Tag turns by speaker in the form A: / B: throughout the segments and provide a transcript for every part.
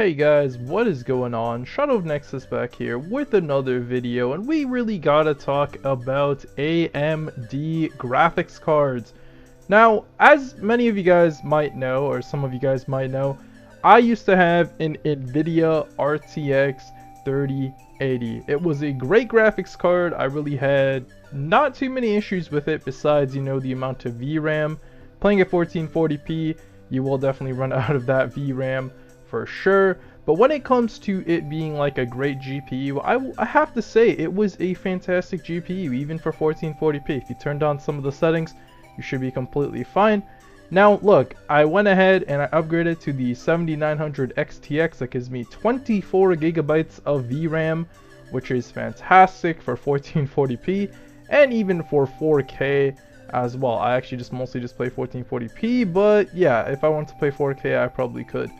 A: Hey guys, what is going on? Shadow of Nexus back here with another video, and we really gotta talk about AMD graphics cards. Now, as many of you guys might know, or some of you guys might know, I used to have an Nvidia RTX 3080. It was a great graphics card. I really had not too many issues with it besides, the amount of VRAM. Playing at 1440p, you will definitely run out of that VRAM for sure. But when it comes to it being like a great GPU, I have to say it was a fantastic GPU even for 1440p. If you turned on some of the settings, you should be completely fine. Now look, I went ahead and I upgraded to the 7900 XTX that gives me 24 gigabytes of VRAM, which is fantastic for 1440p and even for 4K as well. I actually mostly just play 1440p, but yeah, if I want to play 4K, I probably could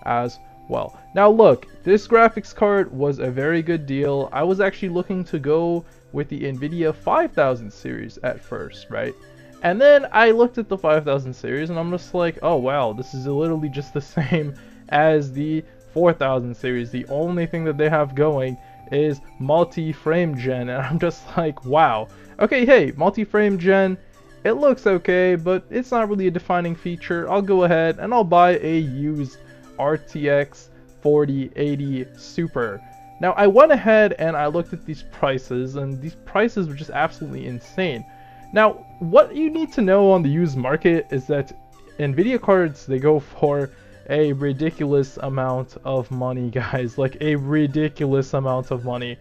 A: as well. Now look, this graphics card was a very good deal. I was actually looking to go with the Nvidia 5000 series at first, right? And then I looked at the 5000 series and I'm just like, oh wow, this is literally just the same as the 4000 series. The only thing that they have going is multi-frame gen, and I'm just like, wow. Okay, hey, multi-frame gen, it looks okay, but it's not really a defining feature. I'll go ahead and I'll buy a used RTX 4080 Super. Now I went ahead and I looked at these prices, and these prices were just absolutely insane. Now what you need to know on the used market is that Nvidia cards, they go for a ridiculous amount of money, guys, like a ridiculous amount of money.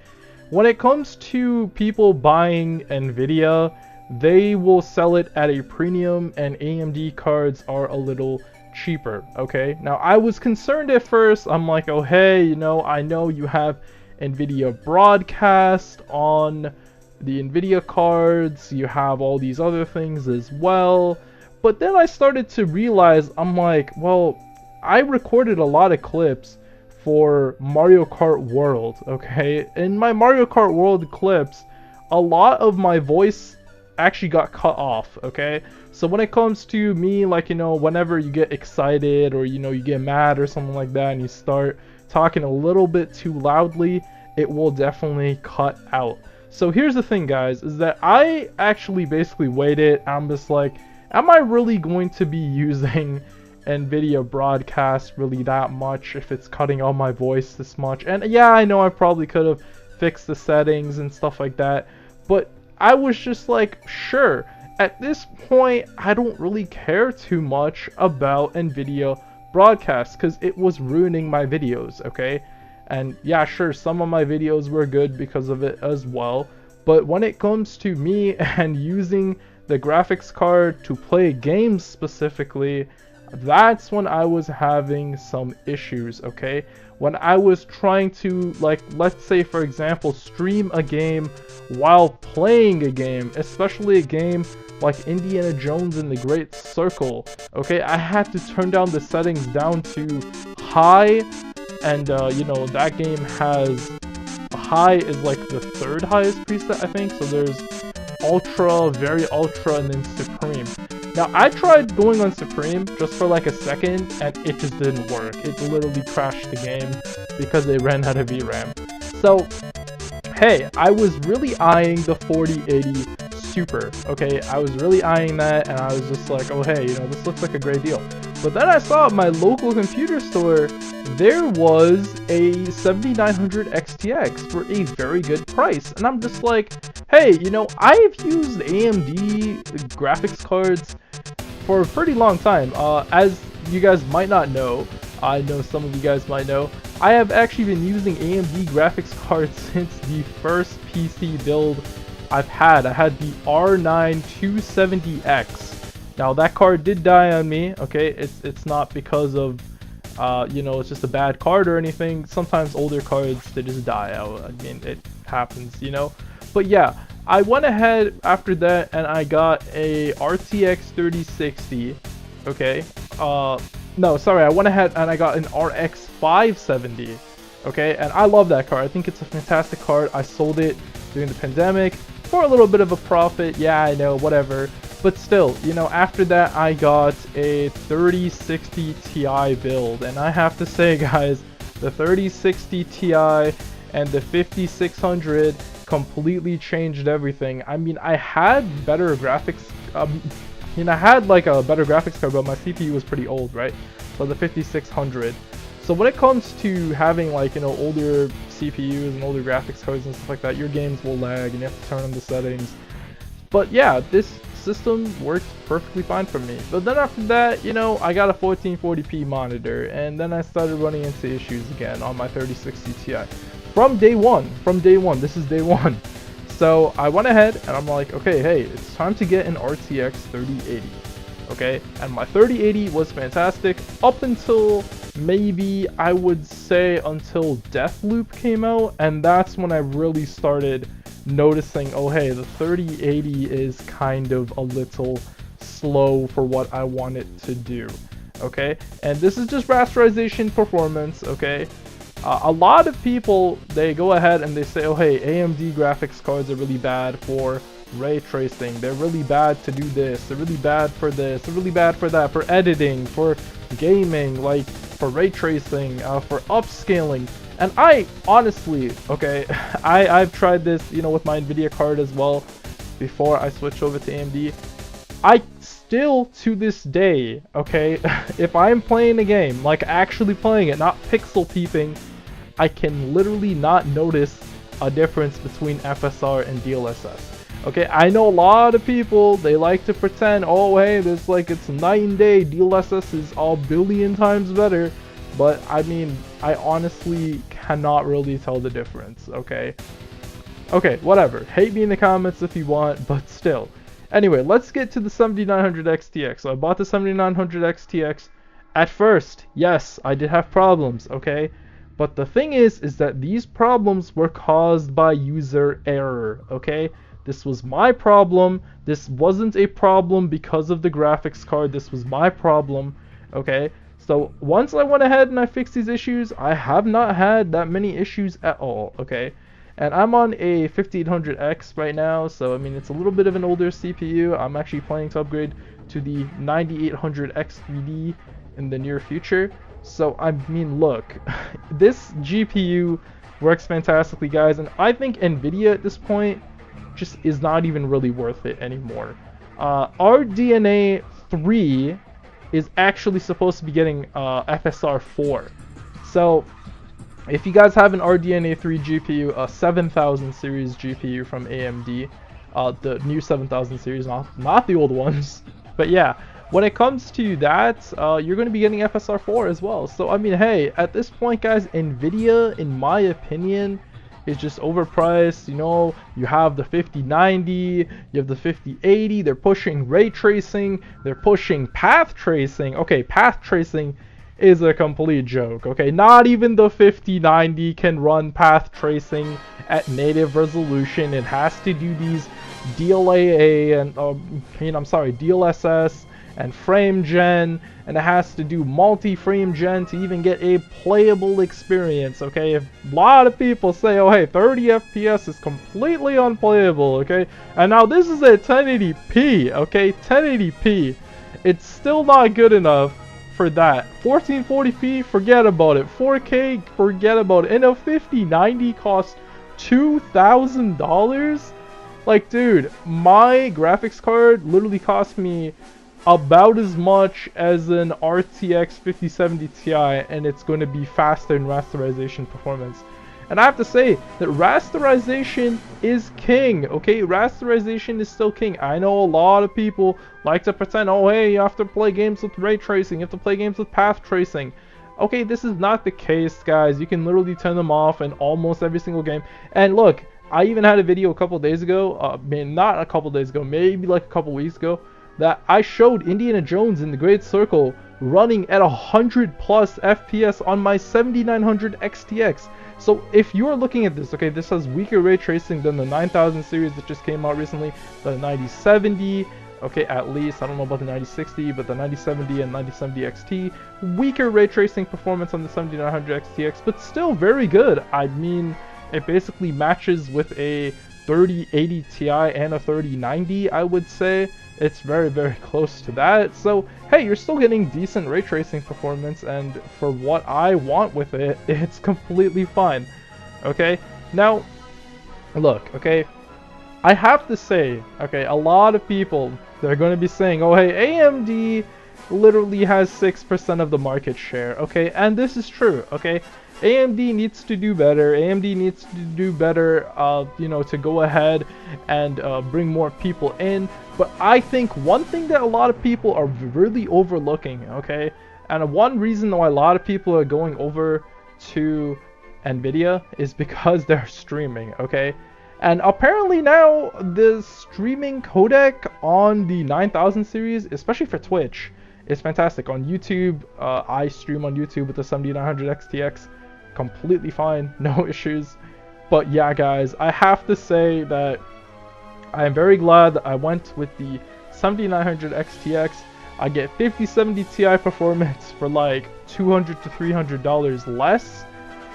A: When it comes to people buying Nvidia, they will sell it at a premium, and AMD cards are a little cheaper. Okay, now I was concerned at first. I'm like, oh hey, I know you have Nvidia broadcast on the Nvidia cards, you have all these other things as well. But then I started to realize, I'm like, well, I recorded a lot of clips for Mario Kart World. Okay, in my Mario Kart World clips, a lot of my voice actually got cut off. Okay, so when it comes to me, like, whenever you get excited or you get mad or something like that and you start talking a little bit too loudly, it will definitely cut out. So here's the thing, guys, is that I actually basically waited. I'm just like, am I really going to be using Nvidia broadcast really that much if it's cutting out my voice this much? And yeah, I know I probably could have fixed the settings and stuff like that, but I was just like, sure, at this point I don't really care too much about Nvidia broadcast because it was ruining my videos. Okay, and yeah, sure, some of my videos were good because of it as well, but when it comes to me and using the graphics card to play games specifically, that's when I was having some issues. Okay, when I was trying to, like, let's say for example, stream a game while playing a game, especially a game like Indiana Jones and the Great Circle. Okay, I had to turn down the settings down to high, and that game has high is like the third highest preset, I think. So there's ultra, very ultra, and then supreme. Now I tried going on supreme just for like a second and it just didn't work. It literally crashed the game because they ran out of VRAM. So hey, I was really eyeing the 4080 Super. Okay, I was really eyeing that, and I was just like, oh hey, this looks like a great deal. But then I saw at my local computer store there was a 7900 XTX for a very good price, and I'm just like, hey, I've used AMD graphics cards for a pretty long time. As you guys might not know, I know some of you guys might know, I have actually been using AMD graphics cards since the first PC build I've had. I had the R9 270X. Now that card did die on me. Okay, it's not because of it's just a bad card or anything. Sometimes older cards, they just die out. I mean, it happens, But yeah, I went ahead after that and I got a RTX 3060. Okay, no, sorry, I went ahead and I got an RX 570. Okay, and I love that card. I think it's a fantastic card. I sold it during the pandemic for a little bit of a profit. Yeah, I know, whatever. But still, after that I got a 3060 Ti build, and I have to say, guys, the 3060 Ti and the 5600 completely changed everything. I mean, I had better graphics. I had like a better graphics card, but my CPU was pretty old, right? So the 5600. So when it comes to having like, older CPUs and older graphics cards and stuff like that, your games will lag and you have to turn on the settings. But yeah, this system worked perfectly fine for me. But then after that, I got a 1440p monitor, and then I started running into issues again on my 3060 Ti. From day one, this is day one. So I went ahead and I'm like, okay, hey, it's time to get an RTX 3080. Okay, and my 3080 was fantastic up until maybe, I would say, until Deathloop came out, and that's when I really started noticing, oh hey, the 3080 is kind of a little slow for what I want it to do. Okay, and this is just rasterization performance. Okay, a lot of people, they go ahead and they say, oh hey, AMD graphics cards are really bad for ray tracing, they're really bad to do this, they're really bad for this, they're really bad for that, for editing, for gaming, like for ray tracing, for upscaling. And I honestly, okay, I've tried this, with my Nvidia card as well before I switched over to AMD. I still, to this day, okay, if I'm playing a game, like actually playing it, not pixel peeping, I can literally not notice a difference between FSR and DLSS. Okay, I know a lot of people, they like to pretend, oh hey, there's like, it's night and day, DLSS is a billion times better. But I mean, I honestly cannot really tell the difference, okay? Okay, whatever. Hate me in the comments if you want, but still. Anyway, let's get to the 7900 XTX. So I bought the 7900 XTX. At first, yes, I did have problems, okay? But the thing is that these problems were caused by user error, okay? This was my problem. This wasn't a problem because of the graphics card. This was my problem, okay? So once I went ahead and I fixed these issues, I have not had that many issues at all, okay? And I'm on a 5800X right now, so I mean, it's a little bit of an older CPU. I'm actually planning to upgrade to the 9800X 3D in the near future. So I mean, look, this GPU works fantastically, guys, and I think Nvidia at this point just is not even really worth it anymore. RDNA 3 is actually supposed to be getting FSR 4. So if you guys have an RDNA 3 GPU, a 7000 series GPU from AMD, the new 7000 series, not the old ones, but yeah, when it comes to that, you're going to be getting FSR 4 as well. So I mean, hey, at this point, guys, Nvidia, in my opinion, is just overpriced. You have the 5090, you have the 5080, they're pushing ray tracing, they're pushing path tracing. Okay, path tracing is a complete joke, okay? Not even the 5090 can run path tracing at native resolution. It has to do these DLAA and, DLSS and frame gen, and it has to do multi-frame gen to even get a playable experience, okay? If a lot of people say, oh hey, 30 FPS is completely unplayable, okay? And now this is a 1080p, okay? 1080p. It's still not good enough for that. 1440p, forget about it. 4K, forget about it. And a 5090 costs $2,000? Like, dude, my graphics card literally cost me about as much as an RTX 5070 Ti, and it's going to be faster in rasterization performance. And I have to say that rasterization is king, okay? Rasterization is still king. I know a lot of people like to pretend, oh hey, you have to play games with ray tracing, you have to play games with path tracing. Okay, this is not the case, guys. You can literally turn them off in almost every single game. And look, I even had a video a couple days ago, not a couple days ago, maybe like a couple weeks ago, that I showed Indiana Jones in the Great Circle running at 100 plus FPS on my 7900 XTX. So if you're looking at this, okay, this has weaker ray tracing than the 9000 series that just came out recently, the 9070, okay, at least, I don't know about the 9060, but the 9070 and 9070 XT, weaker ray tracing performance on the 7900 XTX, but still very good. I mean, it basically matches with a 3080 Ti and a 3090, I would say. it's very close to that. So hey, you're still getting decent ray tracing performance, and for what I want with it, it's completely fine. Okay, now look, okay, I have to say, okay, a lot of people, they're going to be saying, oh hey, AMD literally has 6% of the market share, okay, and this is true, okay. AMD needs to do better. AMD needs to do better, you know, to go ahead and bring more people in. But I think one thing that a lot of people are really overlooking, okay, and one reason why a lot of people are going over to Nvidia is because they're streaming, okay. And apparently now the streaming codec on the 9000 series, especially for Twitch, is fantastic. On YouTube, I stream on YouTube with the 7900 XTX. Completely fine, no issues. But yeah, guys, I have to say that I am very glad that I went with the 7900 XTX. I get 5070 Ti performance for like $200 to $300 less.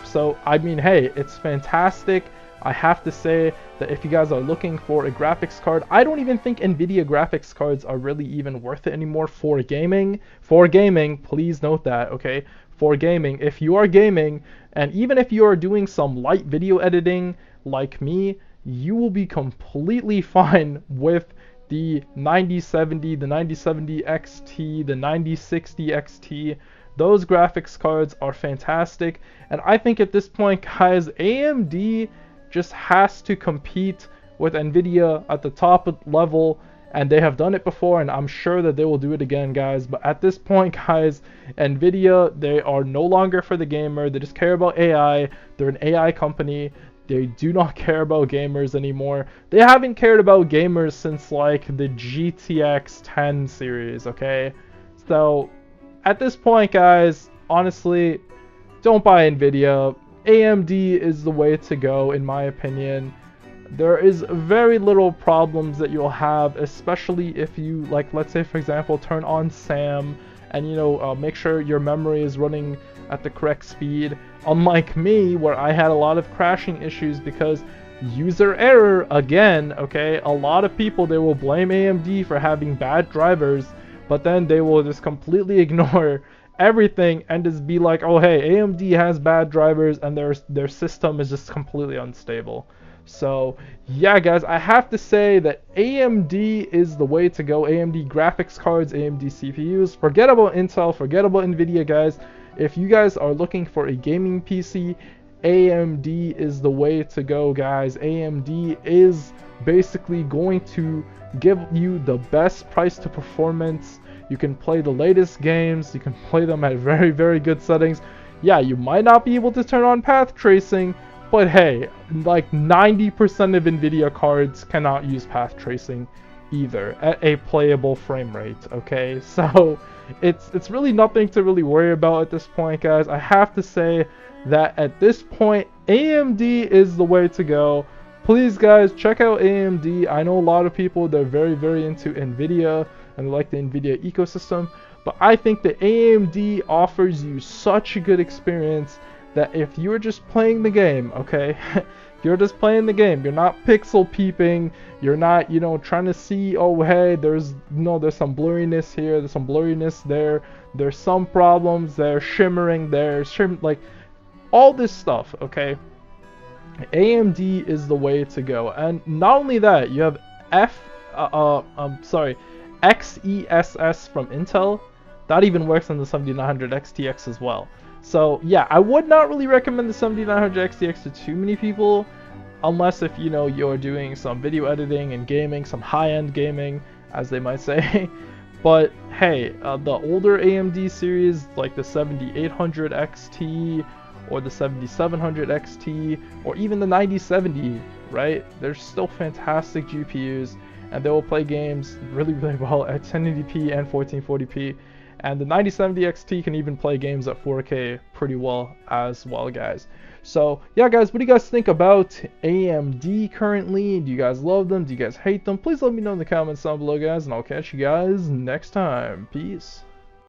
A: So I mean, hey, it's fantastic. I have to say that if you guys are looking for a graphics card, I don't even think Nvidia graphics cards are really even worth it anymore for gaming. For gaming, please note that, okay? For gaming, if you are gaming, and even if you are doing some light video editing like me, you will be completely fine with the 9070, the 9070 XT, the 9060 XT. Those graphics cards are fantastic, and I think at this point, guys, AMD just has to compete with Nvidia at the top level, and they have done it before, and I'm sure that they will do it again, guys. But at this point, guys, Nvidia, they are no longer for the gamer. They just care about AI. They're an AI company. They do not care about gamers anymore. They haven't cared about gamers since like the GTX 10 series, okay? So at this point, guys, honestly, don't buy Nvidia. AMD is the way to go, in my opinion. There is very little problems that you'll have, especially if you, like, let's say for example, turn on SAM and, you know, make sure your memory is running at the correct speed. Unlike me, where I had a lot of crashing issues because user error again, okay? A lot of people, they will blame AMD for having bad drivers, but then they will just completely ignore everything and just be like, oh hey, AMD has bad drivers and their system is just completely unstable. So yeah, guys, I have to say that AMD is the way to go. AMD graphics cards, AMD CPUs. Forget about Intel, forget about Nvidia, guys. If you guys are looking for a gaming PC, AMD is the way to go, guys. AMD is basically going to give you the best price to performance. You can play the latest games, you can play them at very good settings. Yeah, you might not be able to turn on path tracing, but hey, like 90% of Nvidia cards cannot use path tracing either at a playable frame rate, okay? So it's really nothing to really worry about at this point, guys. I have to say that at this point, AMD is the way to go. Please, guys, check out AMD. I know a lot of people, they're very into Nvidia and like the Nvidia ecosystem, but I think that AMD offers you such a good experience that if you're just playing the game, okay, if you're just playing the game, you're not pixel peeping, you're not, you know, trying to see, oh hey, there's some blurriness here, there's some blurriness there, there's some problems, there's shimmering, like all this stuff, okay. AMD is the way to go. And not only that, you have XESS from Intel. That even works on the 7900 XTX as well. So yeah, I would not really recommend the 7900 XTX to too many people, unless if, you know, you're doing some video editing and gaming, some high-end gaming, as they might say. But hey, the older AMD series, like the 7800 XT, or the 7700 XT, or even the 9070, right? They're still fantastic GPUs, and they will play games really well at 1080p and 1440p. And the 9070 XT can even play games at 4K pretty well as well, guys. So yeah, guys, what do you guys think about AMD currently? Do you guys love them? Do you guys hate them? Please let me know in the comments down below, guys, and I'll catch you guys next time. Peace.